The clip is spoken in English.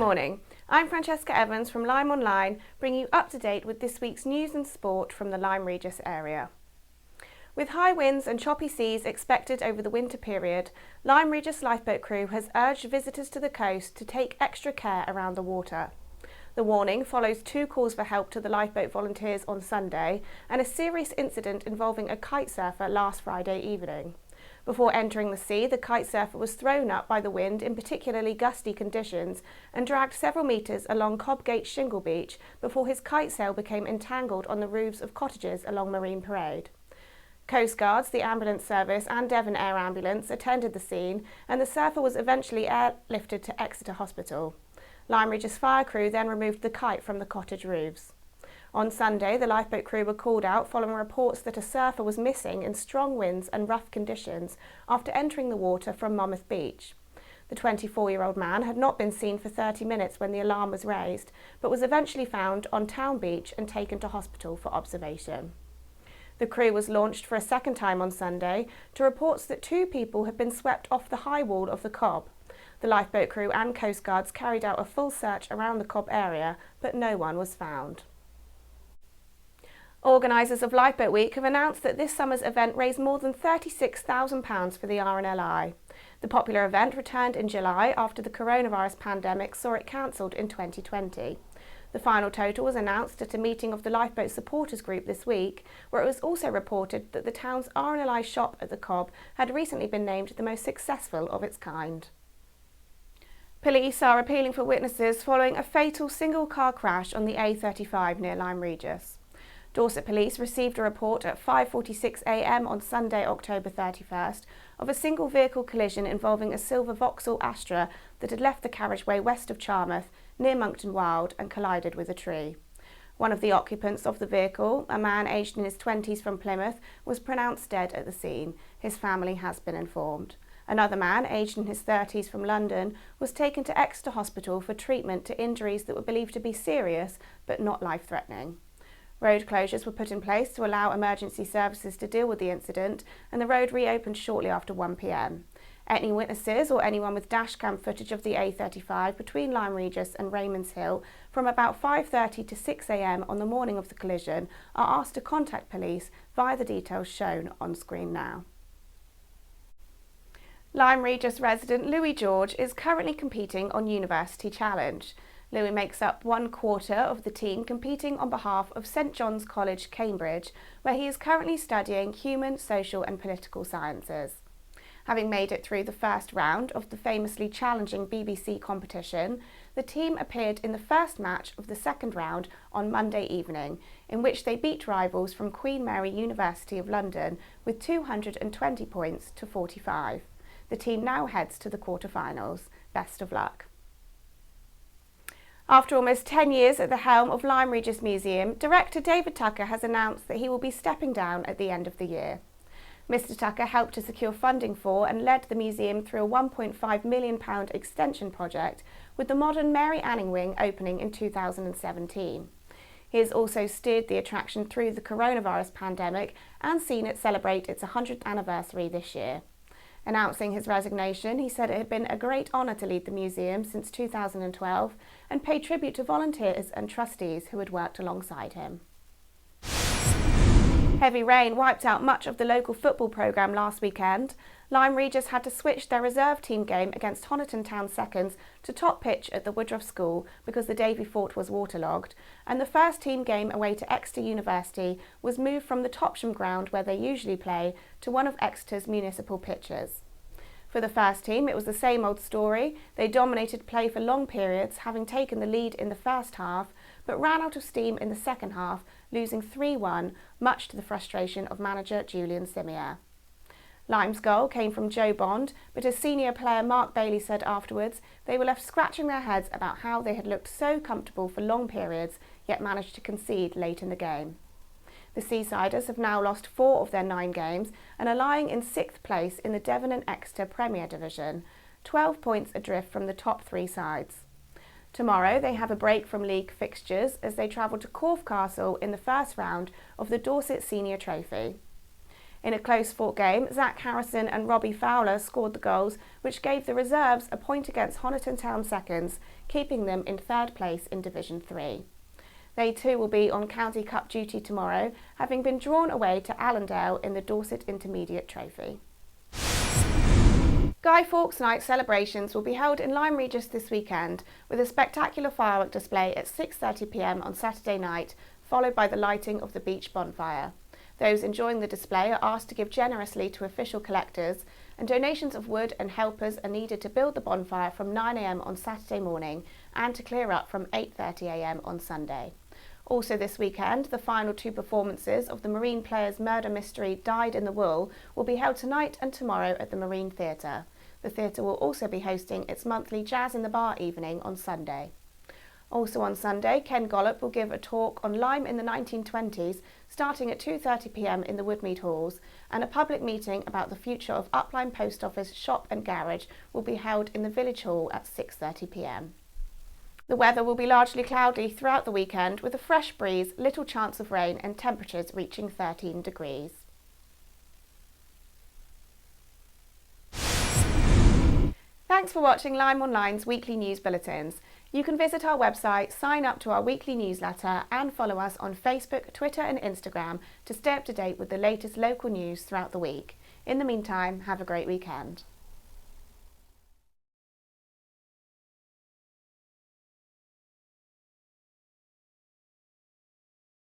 morning, I'm Francesca Evans from LymeOnline, bringing you up to date with this week's news and sport from the Lyme Regis area. With high winds and choppy seas expected over the winter period, Lyme Regis lifeboat crew has urged visitors to the coast to take extra care around the water. The warning follows 2 calls for help to the lifeboat volunteers on Sunday and a serious incident involving a kite surfer last Friday evening. Before entering the sea, the kite surfer was thrown up by the wind in particularly gusty conditions and dragged several metres along Cobgate Shingle Beach before his kite sail became entangled on the roofs of cottages along Marine Parade. Coast Guards, the ambulance service and Devon Air Ambulance attended the scene and the surfer was eventually airlifted to Exeter Hospital. Lyme Regis fire crew then removed the kite from the cottage roofs. On Sunday, the lifeboat crew were called out following reports that a surfer was missing in strong winds and rough conditions after entering the water from Monmouth Beach. The 24-year-old man had not been seen for 30 minutes when the alarm was raised, but was eventually found on Town Beach and taken to hospital for observation. The crew was launched for a second time on Sunday to reports that 2 people had been swept off the high wall of the Cobb. The lifeboat crew and Coast Guards carried out a full search around the Cobb area, but no one was found. Organisers of Lifeboat Week have announced that this summer's event raised more than £36,000 for the RNLI. The popular event returned in July after the coronavirus pandemic saw it cancelled in 2020. The final total was announced at a meeting of the Lifeboat Supporters Group this week, where it was also reported that the town's RNLI shop at the Cobb had recently been named the most successful of its kind. Police are appealing for witnesses following a fatal single-car crash on the A35 near Lyme Regis. Dorset Police received a report at 5:46 a.m. on Sunday, October 31st, of a single vehicle collision involving a silver Vauxhall Astra that had left the carriageway west of Charmouth, near Monkton Wild, and collided with a tree. One of the occupants of the vehicle, a man aged in his 20s from Plymouth, was pronounced dead at the scene. His family has been informed. Another man, aged in his 30s from London, was taken to Exeter Hospital for treatment to injuries that were believed to be serious but not life-threatening. Road closures were put in place to allow emergency services to deal with the incident, and the road reopened shortly after 1 p.m. Any witnesses or anyone with dashcam footage of the A35 between Lyme Regis and Raymond's Hill from about 5:30 to 6 a.m. on the morning of the collision are asked to contact police via the details shown on screen now. Lyme Regis resident Louis George is currently competing on University Challenge. Louis makes up 1/4 of the team competing on behalf of St John's College, Cambridge, where he is currently studying human, social and political sciences. Having made it through the first round of the famously challenging BBC competition, the team appeared in the first match of the second round on Monday evening, in which they beat rivals from Queen Mary University of London with 220 points to 45. The team now heads to the quarter-finals. Best of luck. After almost 10 years at the helm of Lyme Regis Museum, director David Tucker has announced that he will be stepping down at the end of the year. Mr Tucker helped to secure funding for and led the museum through a £1.5 million extension project, with the modern Mary Anning Wing opening in 2017. He has also steered the attraction through the coronavirus pandemic and seen it celebrate its 100th anniversary this year. Announcing his resignation, he said it had been a great honour to lead the museum since 2012 and pay tribute to volunteers and trustees who had worked alongside him. Heavy rain wiped out much of the local football programme last weekend. Lyme Regis had to switch their reserve team game against Honiton Town Seconds to top pitch at the Woodruff School because the Davy Fort was waterlogged, and the first team game away to Exeter University was moved from the Topsham ground where they usually play to one of Exeter's municipal pitches. For the first team, it was the same old story. They dominated play for long periods, having taken the lead in the first half, but ran out of steam in the second half, losing 3-1, much to the frustration of manager Julian Simier. Lyme's goal came from Joe Bond, but as senior player Mark Bailey said afterwards, they were left scratching their heads about how they had looked so comfortable for long periods, yet managed to concede late in the game. The Seasiders have now lost 4 of their 9 games and are lying in 6th place in the Devon and Exeter Premier Division, 12 points adrift from the top 3 sides. Tomorrow they have a break from league fixtures as they travel to Corfe Castle in the first round of the Dorset Senior Trophy. In a close-fought game, Zach Harrison and Robbie Fowler scored the goals, which gave the reserves a point against Honiton Town seconds, keeping them in third place in Division 3. They too will be on County Cup duty tomorrow, having been drawn away to Allendale in the Dorset Intermediate Trophy. Guy Fawkes Night celebrations will be held in Lyme Regis this weekend, with a spectacular firework display at 6:30 p.m. on Saturday night, followed by the lighting of the beach bonfire. Those enjoying the display are asked to give generously to official collectors, and donations of wood and helpers are needed to build the bonfire from 9 a.m. on Saturday morning and to clear up from 8:30 a.m. on Sunday. Also this weekend, the final two performances of the Marine Players' murder mystery Dyed in the Wool will be held tonight and tomorrow at the Marine Theatre. The theatre will also be hosting its monthly Jazz in the Bar evening on Sunday. Also on Sunday, Ken Gollop will give a talk on Lyme in the 1920s, starting at 2:30 p.m. in the Woodmead Halls, and a public meeting about the future of Upline Post Office shop and garage will be held in the Village Hall at 6:30 p.m. The weather will be largely cloudy throughout the weekend, with a fresh breeze, little chance of rain and temperatures reaching 13 degrees. Thanks for watching LymeOnline's weekly news bulletins. You can visit our website, sign up to our weekly newsletter and follow us on Facebook, Twitter and Instagram to stay up to date with the latest local news throughout the week. In the meantime, have a great weekend.